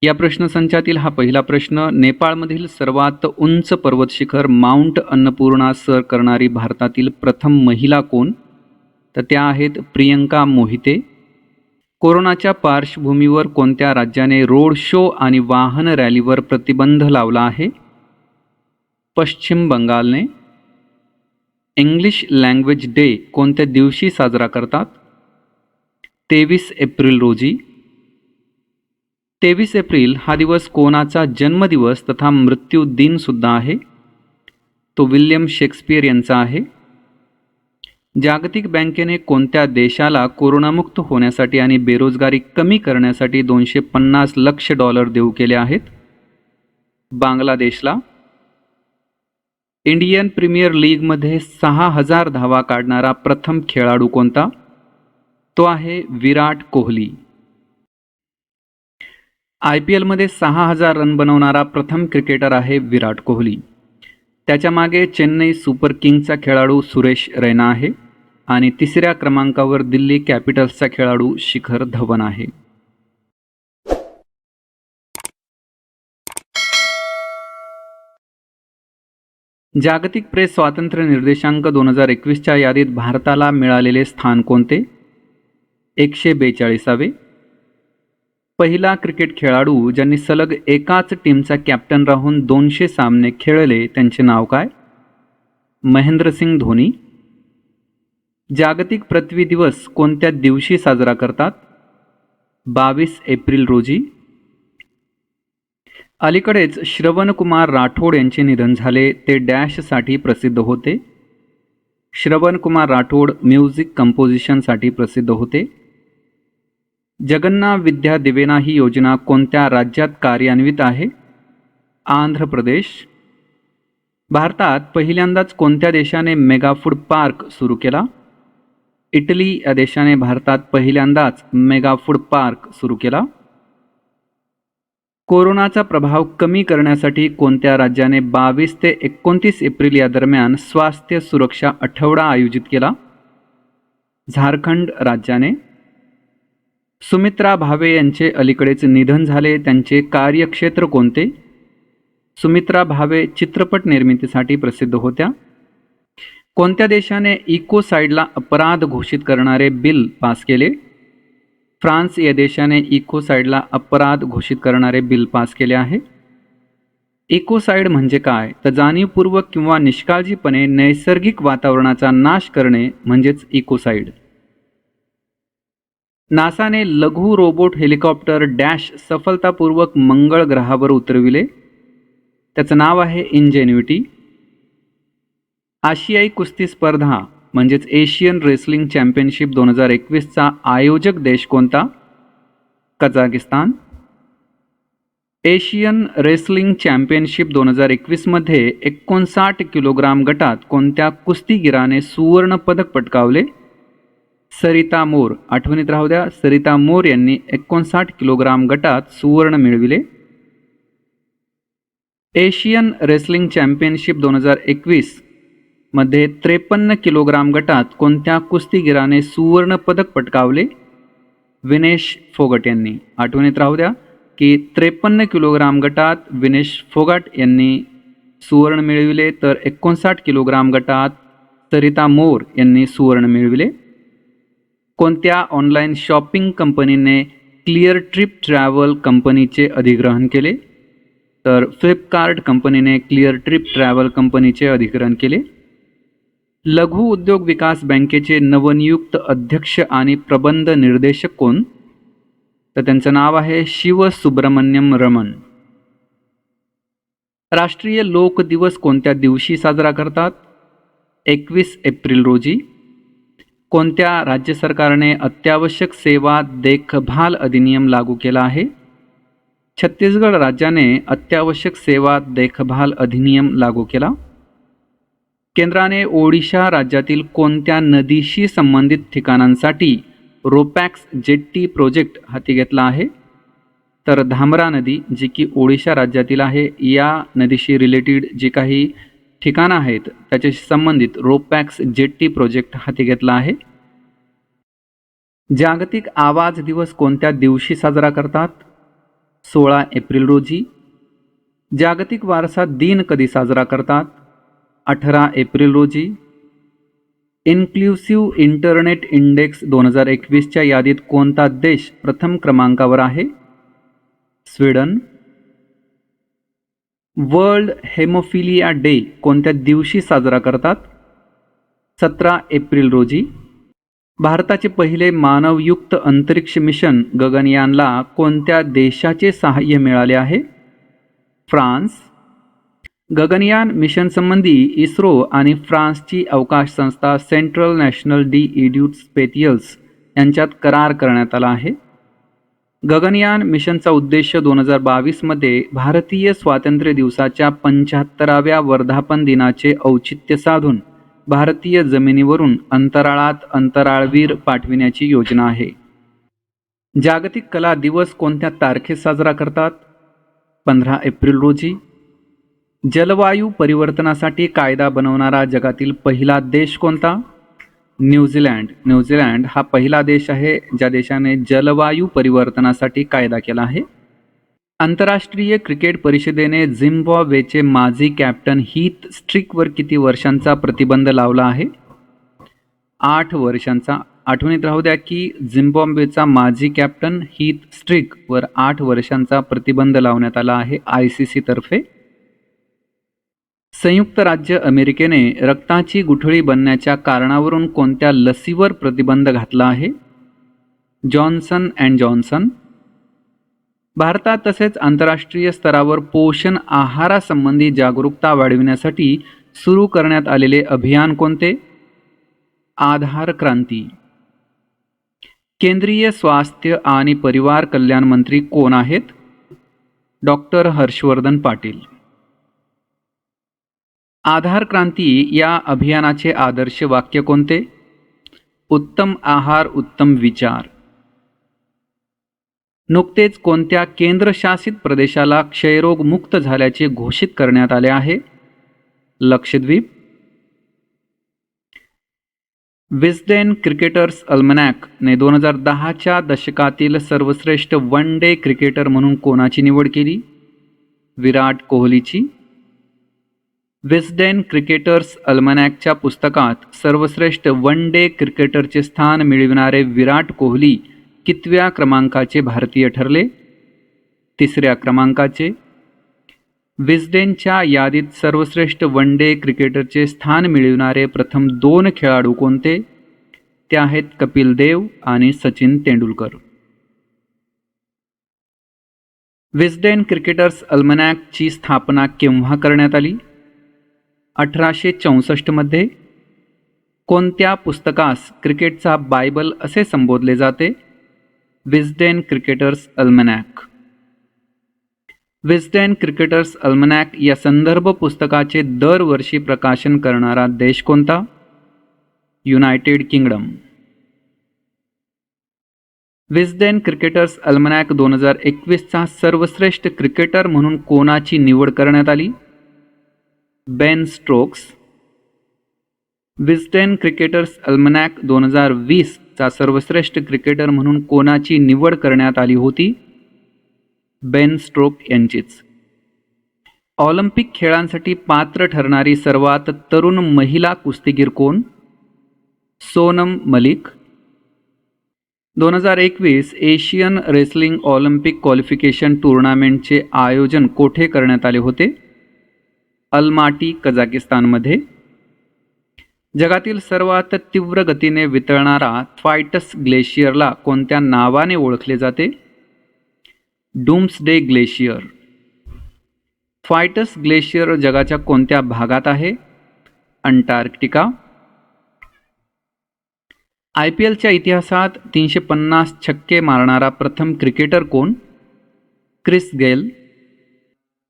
या प्रश्नसंचातील हा पहिला प्रश्न. नेपाळमधील सर्वात उंच पर्वत शिखर माउंट अन्नपूर्णा सर करणारी भारतातील प्रथम महिला कोण? तर त्या आहेत प्रियंका मोहिते. कोरोनाच्या पार्श्वभूमीवर कोणत्या राज्याने रोड शो आणि वाहन रॅलीवर प्रतिबंध लावला आहे? पश्चिम बंगालने. इंग्लिश लँग्वेज डे कोणत्या दिवशी साजरा करतात? 23 एप्रिल रोजी. 23 एप्रिल हा दिवस कोणाचा जन्मदिवस तथा मृत्यू दिन सुद्धा आहे? तो विल्यम शेक्सपियर यांचा आहे. जागतिक बँकेने कोणत्या देशाला कोरोनामुक्त होण्यासाठी आणि बेरोजगारी कमी करण्यासाठी $250 लक्ष देऊ केले आहेत? बांगलादेशला. इंडियन प्रीमियर लीगमध्ये 6,000 धावा काढणारा प्रथम खेळाडू कोणता? तो आहे विराट कोहली. IPLमध्ये 6,000 रन बनवणारा प्रथम क्रिकेटर आहे विराट कोहली. त्याच्या मागे चेन्नई सुपर किंग्सचा खेळाडू सुरेश रैना आहे आणि तिसऱ्या क्रमांकावर दिल्ली कॅपिटल्सचा खेळाडू शिखर धवन आहे. जागतिक प्रेस स्वातंत्र्य निर्देशांक 2021च्या यादीत भारताला मिळालेले स्थान कोणते? 142वे. पहिला क्रिकेट खेळाडू ज्यांनी सलग एकाच टीमचा कॅप्टन राहून 200 सामने खेळले त्यांचे नाव काय? महेंद्रसिंग धोनी. जागतिक पृथ्वी दिवस कोणत्या दिवशी साजरा करतात? 22 एप्रिल रोजी. अलीकडेच श्रवणकुमार राठोड यांचे निधन झाले. ते डॅशसाठी प्रसिद्ध होते? श्रवणकुमार राठोड म्युझिक कंपोजिशनसाठी प्रसिद्ध होते. जगन्नाथ विद्या दिवेना ही योजना कोणत्या राज्यात कार्यान्वित आहे? आंध्र प्रदेश. भारतात पहिल्यांदाच कोणत्या देशाने मेगा फूड पार्क सुरू केला? इटली या देशाने भारतात पहिल्यांदाच मेगा फूड पार्क सुरू केला. कोरोनाचा प्रभाव कमी करण्यासाठी कोणत्या राज्याने 22 ते 29 एप्रिल या दरम्यान स्वास्थ्य सुरक्षा आठवडा आयोजित केला? झारखंड राज्याने. सुमित्रा भावे यांचे अलीकडेच निधन झाले. त्यांचे कार्यक्षेत्र कोणते? सुमित्रा भावे चित्रपट निर्मितीसाठी प्रसिद्ध होत्या. कोणत्या देशाने इकोसाइडला अपराध घोषित करणारे बिल पास केले? फ्रान्स या देशाने इकोसाइडला अपराध घोषित करणारे बिल पास केले आहे. इकोसाइड म्हणजे काय? तर जाणीवपूर्वक किंवा निष्काळजीपणे नैसर्गिक वातावरणाचा नाश करणे म्हणजेच इकोसाइड. नासाने लघु रोबोट हेलिकॉप्टर डॅश सफलतापूर्वक मंगळ ग्रहावर उतरविले. त्याचं नाव आहे इंजेन्युटी. आशियाई कुस्ती स्पर्धा म्हणजेच एशियन रेसलिंग चॅम्पियनशिप 2021चा आयोजक देश कोणता? कझाकिस्तान. एशियन रेसलिंग चॅम्पियनशिप 2021मध्ये 59 किलोग्राम गटात कोणत्या कुस्तीगीराने सुवर्ण पदक पटकावले? सरिता मोर. आठवणीत राहू द्या, सरिता मोर यांनी 59 किलोग्राम गटात सुवर्ण मिळविले. एशियन रेसलिंग चॅम्पियनशिप 2021 मध्ये 53 किलोग्राम गटात कोणत्या कुस्तीगीराने सुवर्ण पदक पटकावले? विनेश फोगट यांनी. आठवणीत राहू द्या की 53 किलोग्राम गटात विनेश फोगट यांनी सुवर्ण मिळविले, तर 59 किलोग्राम गटात सरिता मोर यांनी सुवर्ण मिळविले. कोणत्या ऑनलाईन शॉपिंग कंपनीने क्लिअर ट्रिप ट्रॅव्हल कंपनीचे अधिग्रहण केले? तर फ्लिपकार्ट कंपनीने क्लिअर ट्रिप ट्रॅव्हल कंपनीचे अधिग्रहण केले. लघु उद्योग विकास बँकेचे नवनियुक्त अध्यक्ष आणि प्रबंध निर्देशक कोण? तर त्यांचं नाव आहे शिव सुब्रमण्यम रमण. राष्ट्रीय लोक दिवस कोणत्या दिवशी साजरा करतात? 21 एप्रिल रोजी. कोणत्या राज्य सरकारने अत्यावश्यक सेवा देखभाल अधिनियम लागू केला आहे? छत्तीसगड राज्याने अत्यावश्यक सेवा देखभाल अधिनियम लागू केला. केंद्राने ओडिशा राज्यातील कोणत्या नदीशी संबंधित ठिकाणांसाठी रोपॅक्स जेट्टी प्रोजेक्ट हाती घेतला आहे? तर धामरा नदी, जी की ओडिशा राज्यातील आहे, या नदीशी रिलेटेड जी काही ठिकाणं आहेत त्याच्याशी संबंधित रोपॅक्स जेट्टी प्रोजेक्ट हाती घेतला आहे. जागतिक आवाज दिवस कोणत्या दिवशी साजरा करतात? 16 एप्रिल रोजी. जागतिक वारसा दिन कधी साजरा करतात? 18 एप्रिल रोजी. इन्क्लुसिव्ह इंटरनेट इंडेक्स 2021च्या यादीत कोणता देश प्रथम क्रमांकावर आहे? स्वीडन. वर्ल्ड हेमोफिलिया डे कोणत्या दिवशी साजरा करतात? 17 एप्रिल रोजी. भारताचे पहिले मानवयुक्त अंतरिक्ष मिशन गगनयानला कोणत्या देशाचे सहाय्य मिळाले आहे? फ्रान्स. गगनयान मिशनसंबंधी इस्रो आणि फ्रान्सची अवकाश संस्था सेंट्रल नॅशनल डी इड्यूट स्पेटियल्स यांच्यात करार करण्यात आला आहे. गगनयान मिशनचा उद्देश 2022मध्ये भारतीय स्वातंत्र्य दिवसाच्या 75व्या वर्धापन दिनाचे औचित्य साधून भारतीय जमिनीवरून अंतराळात अंतराळवीर पाठविण्याची योजना आहे. जागतिक कला दिवस कोणत्या तारखेस साजरा करतात? 15 एप्रिल रोजी. जलवायू परिवर्तनासाठी कायदा बनवणारा जगातील पहिला देश कोणता? न्यूझीलंड. न्यूझीलंड हा पहिला देश आहे ज्या देशाने जलवायू परिवर्तनासाठी कायदा केला आहे. आंतरराष्ट्रीय क्रिकेट परिषदेने झिम्बाब्वेचे माजी कॅप्टन हीथ स्ट्रीकवर किती वर्षांचा प्रतिबंध लावला आहे? 8 वर्षांचा. आठवणीत राहू द्या की झिम्बाब्वेचा माजी कॅप्टन हीथ स्ट्रीकवर 8 वर्षांचा प्रतिबंध लावण्यात आला आहे ICC तर्फे. संयुक्त राज्य अमेरिकेने रक्ताची गुठळी बनण्याच्या कारणावरून कोणत्या लसीवर प्रतिबंध घातला आहे? Johnson and Johnson. भारतात तसेच आंतरराष्ट्रीय स्तरावर पोषण आहारासंबंधी जागरूकता वाढविण्यासाठी सुरू करण्यात आलेले अभियान कोणते? आधार क्रांती. केंद्रीय स्वास्थ्य आणि परिवार कल्याण मंत्री कोण आहेत? डॉक्टर हर्षवर्धन पाटील. आधार क्रांती या अभियानाचे आदर्श वाक्य कोणते? उत्तम आहार उत्तम विचार. नुकतेच कोणत्या केंद्रशासित प्रदेशाला क्षयरोग मुक्त झाल्याचे घोषित करण्यात आले आहे? लक्षद्वीप. विस्डेन क्रिकेटर्स अल्मनॅकने 2010च्या दशकातील सर्वश्रेष्ठ वन डे क्रिकेटर म्हणून कोणाची निवड केली? विराट कोहलीची. विस्डेन क्रिकेटर्स अल्मनॅकच्या पुस्तकात सर्वश्रेष्ठ वन डे क्रिकेटरचे स्थान मिळविणारे विराट कोहली कितव्या क्रमांकाचे भारतीय ठरले? 3ऱ्या क्रमांकाचे. विस्डेनच्या यादीत सर्वश्रेष्ठ वन डे क्रिकेटरचे स्थान मिळविणारे प्रथम 2 खेळाडू कोणते? ते आहेत कपिल देव आणि सचिन तेंडुलकर. विस्डेन क्रिकेटर्स अल्मनॅकची स्थापना केव्हा करण्यात आली? 1864 मध्ये. कोणत्या पुस्तकास क्रिकेटचा बायबल असे संबोधले जाते? Wisden Cricketers Almanack. Wisden Cricketers Almanack या संदर्भ पुस्तकाचे दरवर्षी प्रकाशन करणारा देश कोणता? United Kingdom. Wisden Cricketers Almanack 2021चा सर्वश्रेष्ठ क्रिकेटर म्हणून कोणाची निवड करण्यात आली? Ben Stokes. Wisden Cricketers Almanack 2020चा सर्वश्रेष्ठ क्रिकेटर म्हणून कोणाची निवड करण्यात आली होती? बेन स्टोक यांचीच. ऑलिम्पिक खेळांसाठी पात्र ठरणारी सर्वात तरुण महिला कुस्तीगीर कोण? Sonam Malik. 2021 Asian wrestling Olympic qualification टूर्नामेंटचे आयोजन कोठे करण्यात आले होते? अलमाटी, कझाकिस्तानमध्ये. जगातील सर्वात तीव्र गतीने वितळणारा थ्वाइटस ग्लेशियरला कोणत्या नावाने ओळखले जाते? Doomsday glacier. थ्वाइटस ग्लेशियर जगाच्या कोणत्या भागात आहे? अंटार्क्टिका. IPLच्या इतिहासात 350 छक्के मारणारा प्रथम क्रिकेटर कोण? Chris Gayle.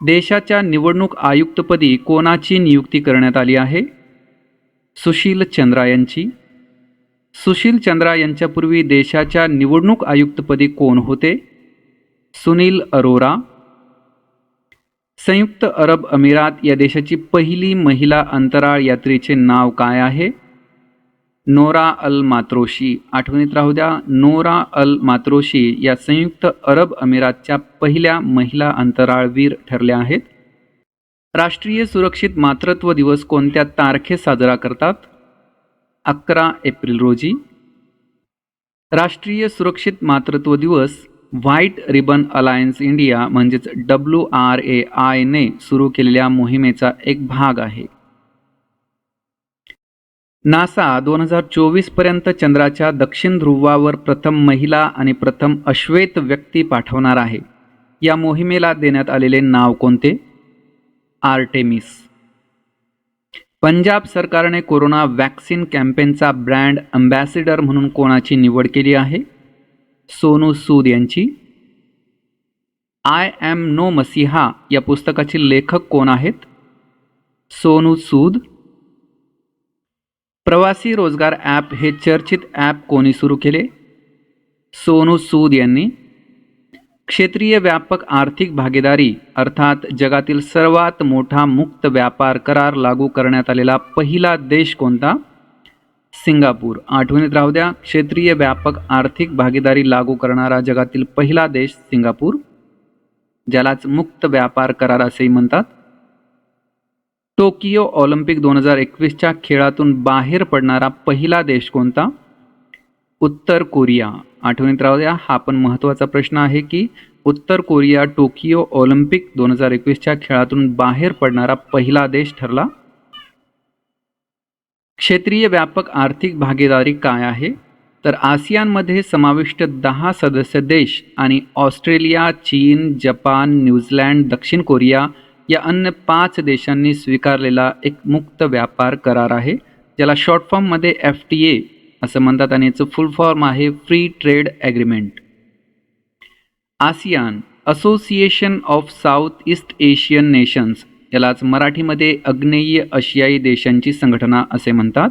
देशाच्या निवडणूक आयुक्तपदी कोणाची नियुक्ती करण्यात आली आहे? सुशील चंद्रा यांची. सुशील चंद्रा यांच्यापूर्वी देशाच्या निवडणूक आयुक्तपदी कोण होते? सुनील अरोरा. संयुक्त अरब अमिरात या देशाची पहिली महिला अंतराळ यात्रीचे नाव काय आहे? नोरा अल मात्रोशी, आठवणीत राहू द्या, नोरा अल मात्रोशी या संयुक्त अरब अमिरातच्या पहिल्या महिला अंतराळवीर ठरल्या आहेत. राष्ट्रीय सुरक्षित मातृत्व दिवस कोणत्या तारखेस साजरा करतात? 11 एप्रिल रोजी. राष्ट्रीय सुरक्षित मातृत्व दिवस व्हाईट रिबन अलायन्स इंडिया म्हणजेच WRAI ने सुरू केलेल्या मोहिमेचा एक भाग आहे. नासा 2024 पर्यंत चंद्राच्या दक्षिण ध्रुवावर प्रथम महिला आणि प्रथम अश्वेत व्यक्ती पाठवणार आहे. या मोहिमेला देण्यात आलेले नाव कोणते? आर्टेमिस. पंजाब सरकारने कोरोना वॅक्सिन कॅम्पेनचा ब्रँड अँबॅसिडर म्हणून कोणाची निवड केली आहे? सोनू सूद यांची. आय एम नो मसीहा या पुस्तकाचे लेखक कोण आहेत? सोनू सूद. प्रवासी रोजगार ॲप हे चर्चित ॲप कोणी सुरू केले? सोनू सूद यांनी. क्षेत्रीय व्यापक आर्थिक भागीदारी अर्थात जगातील सर्वात मोठा मुक्त व्यापार करार लागू करण्यात आलेला पहिला देश कोणता? सिंगापूर. आठवणीत राहू द्या, क्षेत्रीय व्यापक आर्थिक भागीदारी लागू करणारा जगातील पहिला देश सिंगापूर, ज्यालाच मुक्त व्यापार करार असेही म्हणतात. टोकियो ऑलिम्पिक 2021च्या खेळातून बाहेर पडणारा पहिला देश कोणता? उत्तर कोरिया. आठवणीत राहू द्या, हा पण महत्त्वाचा प्रश्न आहे की उत्तर कोरिया टोकियो ऑलिम्पिक 2021च्या खेळातून बाहेर पडणारा पहिला देश ठरला. क्षेत्रीय व्यापक आर्थिक भागीदारी काय आहे? तर आसियानमध्ये समाविष्ट 10 सदस्य देश आणि ऑस्ट्रेलिया, चीन, जपान, न्यूझीलँड, दक्षिण कोरिया या अन्य 5 देशांनी स्वीकारलेला एक मुक्त व्यापार करार आहे, ज्याला शॉर्ट फॉर्ममध्ये FTA असं म्हणतात आणि याचं फुल फॉर्म आहे free trade agreement. ASEAN association of south east Asian nations, यालाच मराठीमध्ये आग्नेय आशियाई देशांची संघटना असे म्हणतात.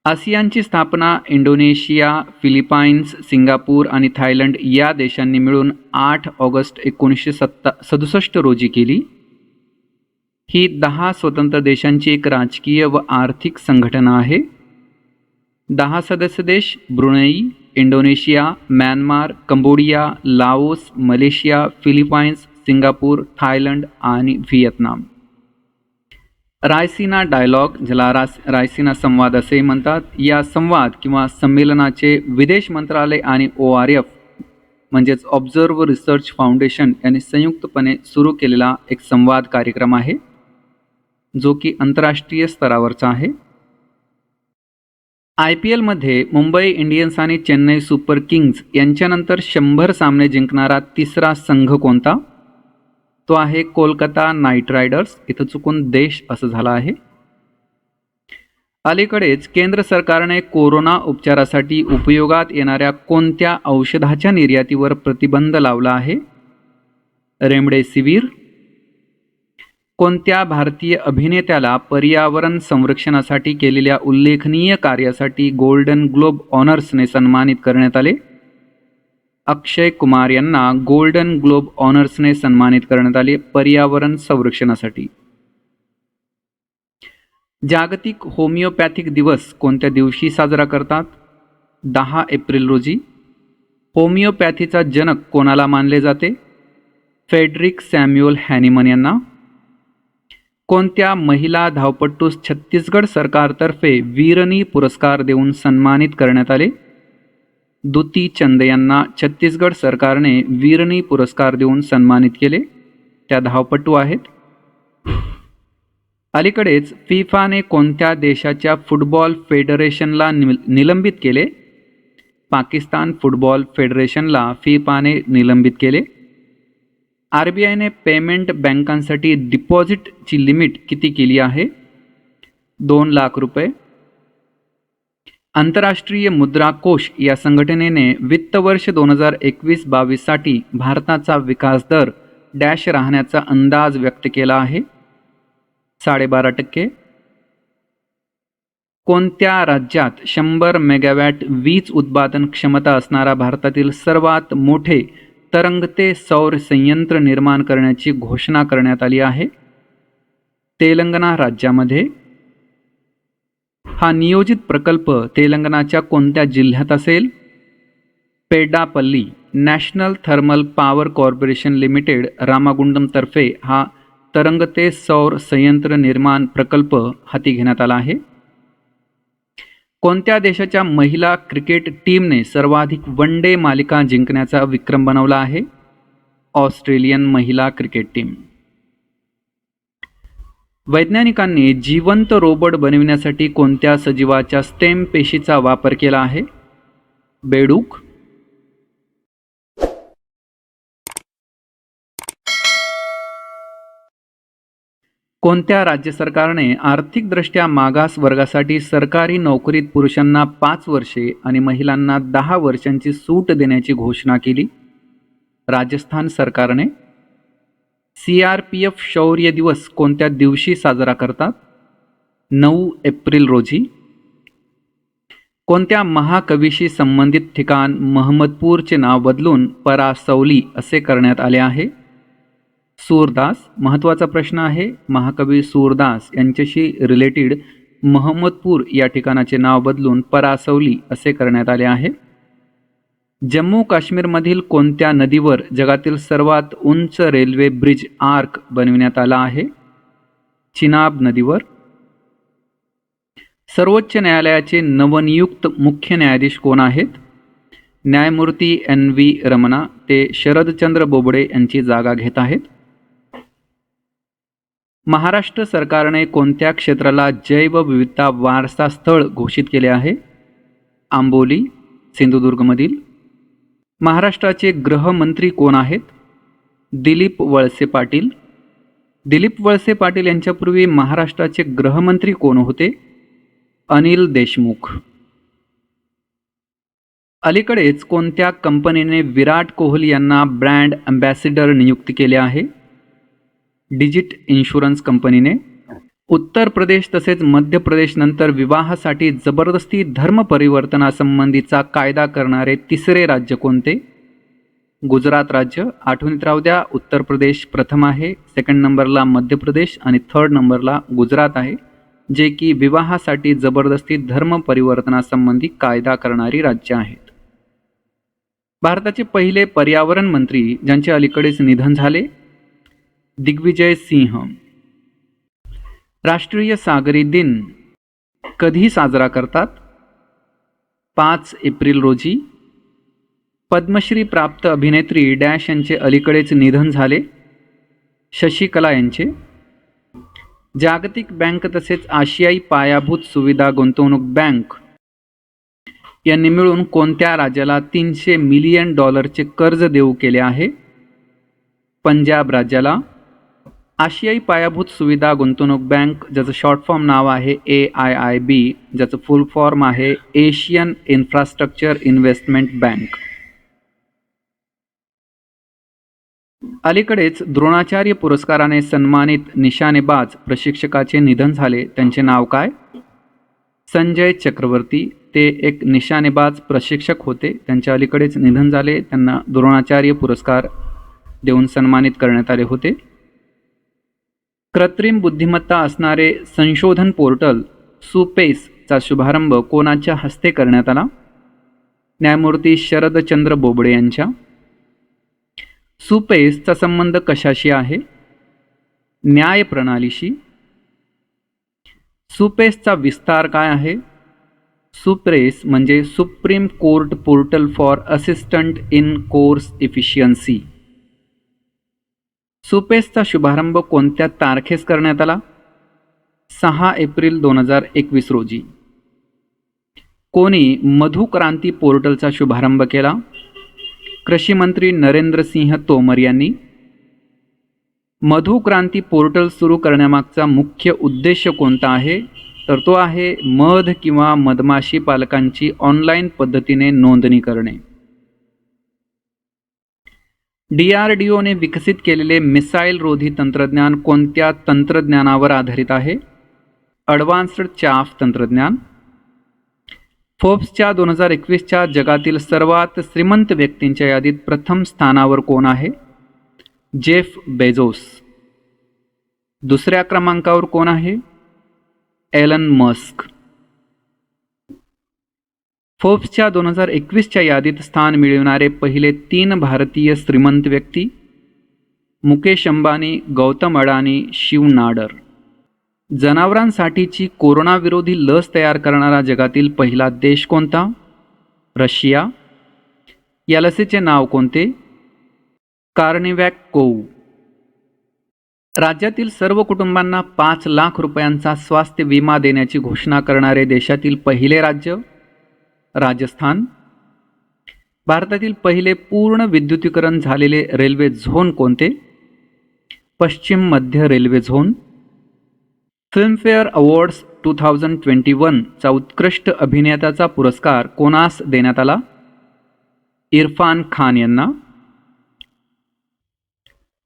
आसियानची स्थापना इंडोनेशिया, फिलिपाईन्स, सिंगापूर आणि थायलंड या देशांनी मिळून 8 ऑगस्ट 1967 रोजी केली. ही 10 स्वतंत्र देशांची एक राजकीय व आर्थिक संघटना आहे. 10 सदस्य देश Brunei, Indonesia, Myanmar, Cambodia, Laos, Malaysia, Philippines, Singapore, Thailand आणि व्हिएतनाम. रायसिना डायलॉग, ज्याला रायसिना संवाद असेही म्हणतात, या संवाद किंवा संमेलनाचे विदेश मंत्रालय आणि ORF म्हणजेच ऑब्झर्व्ह रिसर्च फाउंडेशन यांनी संयुक्तपणे सुरू केलेला एक संवाद कार्यक्रम आहे, जो की आंतरराष्ट्रीय स्तरावरचा आहे. IPLमध्ये मुंबई इंडियन्स आणि चेन्नई सुपर किंग्ज यांच्यानंतर 100 सामने जिंकणारा तिसरा संघ कोणता? तो आहे कोलकाता नाईट रायडर्स. इथं चुकून देश असं झालं आहे. अलीकडेच केंद्र सरकारने कोरोना उपचारासाठी उपयोगात येणाऱ्या कोणत्या औषधाच्या निर्यातीवर प्रतिबंध लावला आहे? रेमडेसिवीर. कोणत्या भारतीय अभिनेत्याला पर्यावरण संरक्षणासाठी केलेल्या उल्लेखनीय कार्यासाठी गोल्डन ग्लोब ऑनर्सने सन्मानित करण्यात आले? अक्षय कुमार यांना गोल्डन ग्लोब ऑनर्सने सन्मानित करण्यात आले पर्यावरण संरक्षणासाठी. जागतिक होमिओपॅथिक दिवस कोणत्या दिवशी साजरा करतात? 10 एप्रिल रोजी. होमिओपॅथीचा जनक कोणाला मानले जाते? फेडरिक सॅम्युअल हॅनिमन यांना. कोणत्या महिला धावपटूस छत्तीसगड सरकारतर्फे वीरनी पुरस्कार देऊन सन्मानित करण्यात आले? दुती चंद यांना छत्तीसगड सरकारने वीरनी पुरस्कार देऊन सन्मानित केले. त्या धावपटू आहेत. अलीकडेच फिफाने कोणत्या देशाच्या फुटबॉल फेडरेशनला निलंबित केले? पाकिस्तान फुटबॉल फेडरेशनला फिफाने निलंबित केले. RBIने पेमेंट बँकांसाठी डिपॉझिटची लिमिट किती केली आहे? 2 लाख रुपये. आंतरराष्ट्रीय मुद्रा कोष या संघटनेने वित्त वर्ष 2021-22 साठी भारताचा विकास दर डॅश राहण्याचा अंदाज व्यक्त केला आहे? 12.5%. कोणत्या राज्यात 100 मेगावॅट वीज उत्पादन क्षमता असणारा भारतातील सर्वात मोठे तरंगते सौर संयंत्र निर्माण करण्याची घोषणा करण्यात आली आहे? तेलंगणा राज्यामध्ये. हा नियोजित प्रकल्प तेलंगणाच्या कोणत्या जिल्ह्यात असेल? Peddapalli. National Thermal Power Corporation Limited रामागुंडमतर्फे हा तरंगते सौर संयंत्र निर्माण प्रकल्प हाती घेण्यात आला आहे. कोणत्या देशाच्या महिला क्रिकेट टीमने सर्वाधिक वन डे मालिका जिंकण्याचा विक्रम बनवला आहे? ऑस्ट्रेलियन महिला क्रिकेट टीम. वैज्ञानिकांनी जिवंत रोबोट बनविण्यासाठी कोणत्या सजीवाच्या स्टेम पेशीचा वापर केला आहे? बेडूक. कोणत्या राज्य सरकारने आर्थिकदृष्ट्या मागास वर्गासाठी सरकारी नोकरीत पुरुषांना 5 वर्षे आणि महिलांना 10 वर्षांची सूट देण्याची घोषणा केली? राजस्थान सरकारने. CRPF शौर्य दिवस कोणत्या दिवशी साजरा करतात? 9 एप्रिल रोजी. कोणत्या महाकवीशी संबंधित ठिकाण महमदपूरचे नाव बदलून परासौली असे करण्यात आले आहे? सूरदास. महत्त्वाचा प्रश्न आहे. महाकवी सूरदास यांच्याशी रिलेटेड महमदपूर या ठिकाणाचे नाव बदलून परासौली असे करण्यात आले आहे. जम्मू काश्मीरमधील कोणत्या नदीवर जगातील सर्वात उंच रेल्वे ब्रिज आर्क बनविण्यात आला आहे? चिनाब नदीवर. सर्वोच्च न्यायालयाचे नवनियुक्त मुख्य न्यायाधीश कोण आहेत? न्यायमूर्ती NV रमणा. ते शरदचंद्र बोबडे यांची जागा घेत आहेत. महाराष्ट्र सरकारने कोणत्या क्षेत्राला जैवविविधता वारसा स्थळ घोषित केले आहे? आंबोली, सिंधुदुर्गमधील. महाराष्ट्राचे गृहमंत्री कोण आहेत? दिलीप वळसे पाटील. दिलीप वळसे पाटील यांच्यापूर्वी महाराष्ट्राचे गृहमंत्री कोण होते? अनिल देशमुख. अलीकडेच कोणत्या कंपनीने विराट कोहली यांना ब्रँड अँबॅसिडर नियुक्त केले आहे? डिजिट इन्शुरन्स कंपनीने. उत्तर प्रदेश तसेच मध्य प्रदेश नंतर विवाहासाठी जबरदस्ती धर्म परिवर्तनासंबंधीचा कायदा करणारे तिसरे राज्य कोणते? गुजरात राज्य. आठवणीत राहू द्या, उत्तर प्रदेश प्रथम आहे, सेकंड नंबरला मध्य प्रदेश आणि थर्ड नंबरला गुजरात आहे, जे की विवाहासाठी जबरदस्ती धर्म परिवर्तनासंबंधी कायदा करणारी राज्य आहेत. भारताचे पहिले पर्यावरण मंत्री ज्यांचे अलीकडेच निधन झाले? दिग्विजय सिंह. राष्ट्रीय सागरी दिन कधी साजरा करतात? 5 एप्रिल रोजी. पद्मश्री प्राप्त अभिनेत्री डॅश यांचे अलीकडेच निधन झाले? शशिकला यांचे. जागतिक बँक तसेच आशियाई पायाभूत सुविधा गुंतवणूक बँक यांनी मिळून कोणत्या राज्याला $300 मिलियन कर्ज देऊ केले आहे? पंजाब राज्याला. आशियाई पायाभूत सुविधा गुंतवणूक बँक, ज्याचं शॉर्ट फॉर्म नाव आहे AIIB, ज्याचं फुल फॉर्म आहे एशियन इन्फ्रास्ट्रक्चर इन्व्हेस्टमेंट बँक. अलीकडेच द्रोणाचार्य पुरस्काराने सन्मानित निशाणेबाज प्रशिक्षकाचे निधन झाले. त्यांचे नाव काय? संजय चक्रवर्ती. ते एक निशाणेबाज प्रशिक्षक होते. त्यांच्या अलीकडेच निधन झाले. त्यांना द्रोणाचार्य पुरस्कार देऊन सन्मानित करण्यात आले होते. कृत्रिम बुद्धिमत्ता असणारे संशोधन पोर्टल सुपेसचा शुभारंभ कोणाच्या हस्ते करण्यात आला? न्यायमूर्ती शरदचंद्र बोबडे यांच्या. सुपेसचा संबंध कशाशी आहे? न्याय प्रणालीशी. सुपेसचा विस्तार काय आहे? सुप्रेस म्हणजे Supreme Court Portal for Assistant in Court Efficiency. सुपेसचा शुभारंभ कोणत्या तारखेस करण्यात आला? 6 एप्रिल 2021 रोजी. कोणी मधु क्रांती पोर्टलचा शुभारंभ केला? कृषी मंत्री नरेंद्र सिंह तोमर यांनी. मधु क्रांती पोर्टल सुरू करण्यामागचा मुख्य उद्देश कोणता आहे? तर तो आहे मध किंवा मधमाशी पालकांची ऑनलाईन पद्धतीने नोंदणी करणे. DRDOने विकसित केलेले मिसाईल रोधी तंत्रज्ञान कोणत्या तंत्रज्ञानावर आधारित आहे? ॲडव्हान्स्ड चाफ तंत्रज्ञान. फोर्ब्सच्या 2021च्या जगातील सर्वात श्रीमंत व्यक्तींच्या यादीत प्रथम स्थानावर कोण आहे? Jeff Bezos. दुसऱ्या क्रमांकावर कोण आहे? Elon Musk. फोर्ब्सच्या 2021च्या यादीत स्थान मिळवणारे पहिले 3 भारतीय श्रीमंत व्यक्ती: मुकेश अंबानी, गौतम अडानी, शिव नाडर. जनावरांसाठीची कोरोनाविरोधी लस तयार करणारा जगातील पहिला देश कोणता? रशिया. या लसीचे नाव कोणते? कार्निवॅक कोव. राज्यातील सर्व कुटुंबांना 5 लाख रुपयांचा स्वास्थ्य विमा देण्याची घोषणा करणारे देशातील पहिले राज्य? राजस्थान. भारतातील पहिले पूर्ण विद्युतीकरण झालेले रेल्वे झोन कोणते? पश्चिम मध्य रेल्वे झोन. फिल्मफेअर अवॉर्ड्स 2021 चा उत्कृष्ट अभिनेत्याचा पुरस्कार कोणास देण्यात आला? इरफान खान यांना.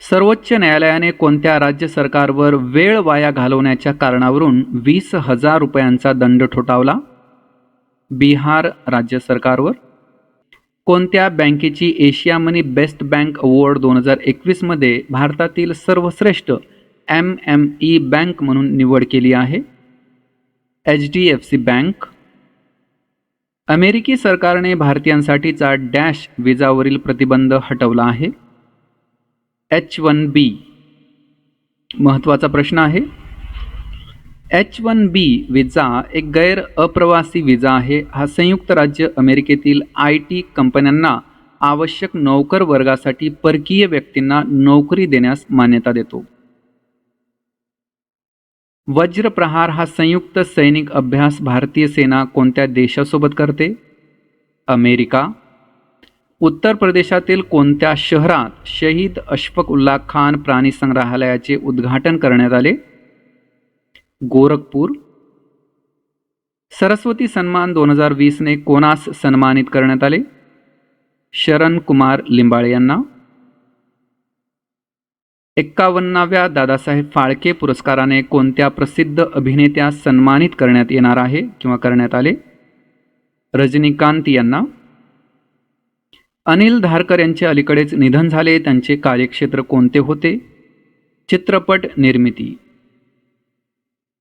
सर्वोच्च न्यायालयाने कोणत्या राज्य सरकारवर वेळ वाया घालवण्याच्या कारणावरून 20,000 रुपयांचा दंड ठोठावला? बिहार राज्य सरकारवर. कोणत्या बँकेची एशिया मनी बेस्ट बँक अवॉर्ड 2021 मध्ये भारतातील सर्वश्रेष्ठ MME बँक म्हणून निवड केली आहे? HDFC bank. अमेरिकी सरकारने भारतीयांसाठीचा डॅश विजावरील प्रतिबंध हटवला आहे? H1B. महत्त्वाचा प्रश्न आहे. H1B विजा एक गैर अप्रवासी विजा आहे. हा संयुक्त राज्य अमेरिकेतील IT कंपन्यांना आवश्यक नोकर वर्गासाठी परकीय व्यक्तींना नोकरी देण्यास मान्यता देतो. वज्रप्रहार हा संयुक्त सैनिक अभ्यास भारतीय सेना कोणत्या देशासोबत करते? अमेरिका. उत्तर प्रदेशातील कोणत्या शहरात शहीद अशफक उल्ला खान प्राणी संग्रहालयाचे उद्घाटन करण्यात आले? गोरखपूर. सरस्वती सन्मान 2020 ने कोणास सन्मानित करण्यात आले? शरण कुमार लिंबाळे यांना. 51व्या दादासाहेब फाळके पुरस्काराने कोणत्या प्रसिद्ध अभिनेत्यास सन्मानित करण्यात येणार आहे किंवा करण्यात आले? रजनीकांत यांना. अनिल धारकर यांचे अलीकडेच निधन झाले. त्यांचे कार्यक्षेत्र कोणते होते? चित्रपट निर्मिती.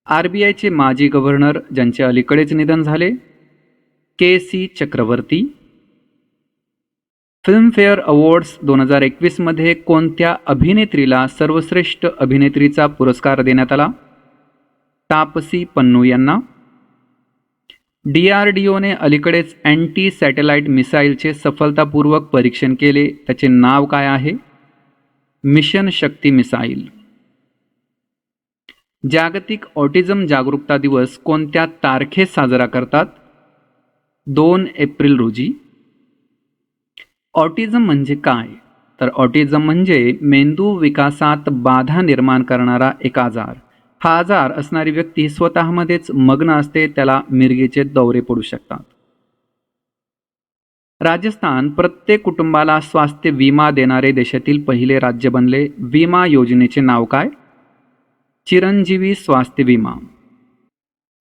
RBIचे माजी गव्हर्नर ज्यांचे अलीकडेच निधन झाले? KC चक्रवर्ती. फिल्मफेअर अवॉर्ड्स 2021 मध्ये कोणत्या अभिनेत्रीला सर्वश्रेष्ठ अभिनेत्रीचा पुरस्कार देण्यात आला? तापसी पन्नू यांना. DRDOने अलीकडेच अँटी सॅटेलाइट मिसाईलचे सफलतापूर्वक परीक्षण केले. त्याचे नाव काय आहे? मिशन शक्ती मिसाईल. जागतिक ऑटिझम जागरूकता दिवस कोणत्या तारखेस साजरा करतात? 2 एप्रिल रोजी. ऑटिझम म्हणजे काय? तर ऑटिझम म्हणजे मेंदू विकासात बाधा निर्माण करणारा एक आजार. हा आजार असणारी व्यक्ती स्वतःमध्येच मग्न असते. त्याला मिरगीचे दौरे पडू शकतात. राजस्थान प्रत्येक कुटुंबाला स्वास्थ्य विमा देणारे देशातील पहिले राज्य बनले. विमा योजनेचे नाव काय? चिरंजीवी स्वास्थ्य विमा.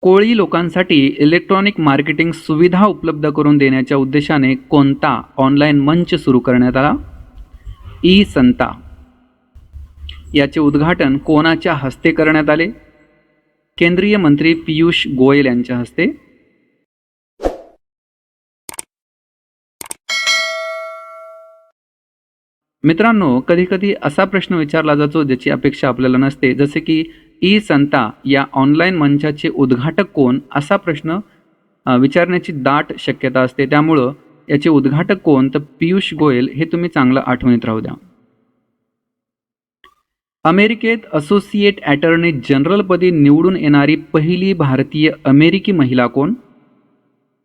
कोळी लोकांसाठी इलेक्ट्रॉनिक मार्केटिंग सुविधा उपलब्ध करून देण्याच्या उद्देशाने कोणता ऑनलाईन मंच सुरू करण्यात आला? ई-संता. याचे उद्घाटन कोणाच्या हस्ते करण्यात आले? केंद्रीय मंत्री पीयूष गोयल यांच्या हस्ते. मित्रांनो, कधी कधी असा प्रश्न विचारला जातो ज्याची अपेक्षा आपल्याला नसते, जसे की ई-संता या ऑनलाईन मंचाचे उद्घाटक कोण, असा प्रश्न विचारण्याची दाट शक्यता असते. त्यामुळं याचे उद्घाटक कोण, तर पीयूष गोयल हे तुम्ही चांगलं आठवणीत राहू द्या. अमेरिकेत असोसिएट अटर्नी जनरलपदी निवडून येणारी पहिली भारतीय अमेरिकी महिला कोण?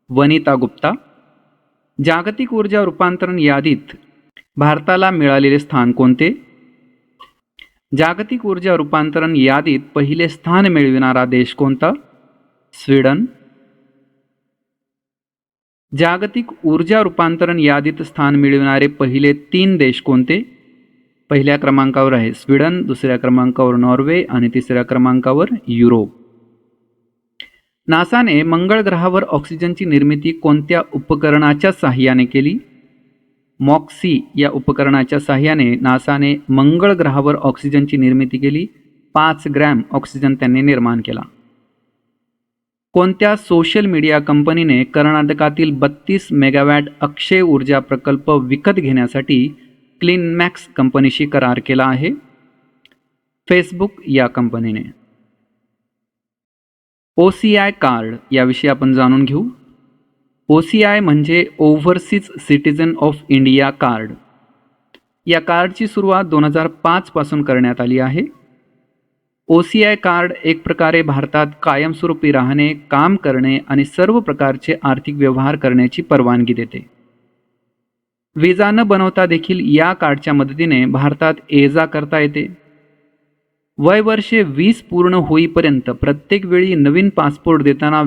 वनिता गुप्ता. जागतिक ऊर्जा रूपांतरण यादीत भारताला मिळालेले स्थान कोणते? जागतिक ऊर्जा रूपांतरण यादीत पहिले स्थान मिळविणारा देश कोणता? स्वीडन. जागतिक ऊर्जा रूपांतरण यादीत स्थान मिळविणारे पहिले 3 देश कोणते? पहिल्या क्रमांकावर आहे स्वीडन, दुसऱ्या क्रमांकावर नॉर्वे आणि तिसऱ्या क्रमांकावर युरोप. नासाने मंगळ ग्रहावर ऑक्सिजनची निर्मिती कोणत्या उपकरणाच्या साहाय्याने केली? मॉक्सी या उपकरणाच्या साहाय्याने नासाने मंगळ ग्रहावर ऑक्सिजनची निर्मिती केली. 5 ग्रॅम ऑक्सिजन त्यांनी निर्माण केला. कोणत्या सोशल मीडिया कंपनीने कर्नाटकातील 32 मेगावॅट अक्षय ऊर्जा प्रकल्प विकत घेण्यासाठी क्लीनमॅक्स कंपनीशी करार केला आहे? फेसबुक या कंपनीने. OCI कार्ड याविषयी आपण जाणून घेऊ. OCI म्हणजे overseas citizen of India card. या कार्डची सुरुवात 2005 पासून करण्यात आली आहे. OCI कार्ड एक प्रकारे भारतात कायमस्वरूपी राहणे, काम करणे आणि सर्व प्रकारचे आर्थिक व्यवहार करण्याची परवानगी देते. विजा न बनवता देखील या कार्डच्या मदतीने भारतात ये-जा करता येते. वय वर्षे 20 पूर्ण होईपर्यंत प्रत्येक वेळी नवीन पासपोर्ट देताना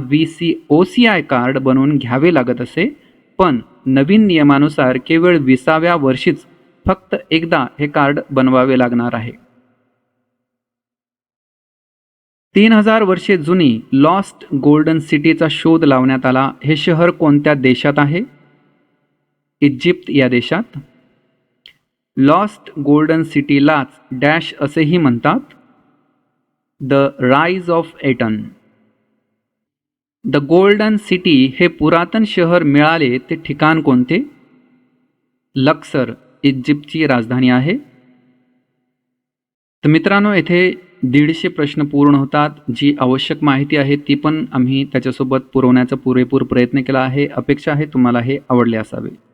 OCI कार्ड बनवून घ्यावे लागत असे, पण नवीन नियमानुसार केवळ 20व्या वर्षीच फक्त एकदा हे कार्ड बनवावे लागणार आहे. 3000 वर्षे जुनी लॉस्ट गोल्डन सिटीचा शोध लावण्यात आला. हे शहर कोणत्या देशात आहे? इजिप्त या देशात. लॉस्ट गोल्डन सिटीलाच डॅश असेही म्हणतात, the rise of Eton. The golden city हे पुरातन शहर मिळाले ते ठिकाण कोणते? लक्सर इजिप्तची राजधानी आहे. तर मित्रांनो, येथे 150 प्रश्न पूर्ण होतात. जी आवश्यक माहिती आहे ती पण आम्ही त्याच्यासोबत पुरवण्याचा पुरेपूर प्रयत्न केला आहे. अपेक्षा आहे तुम्हाला हे आवडले असावे.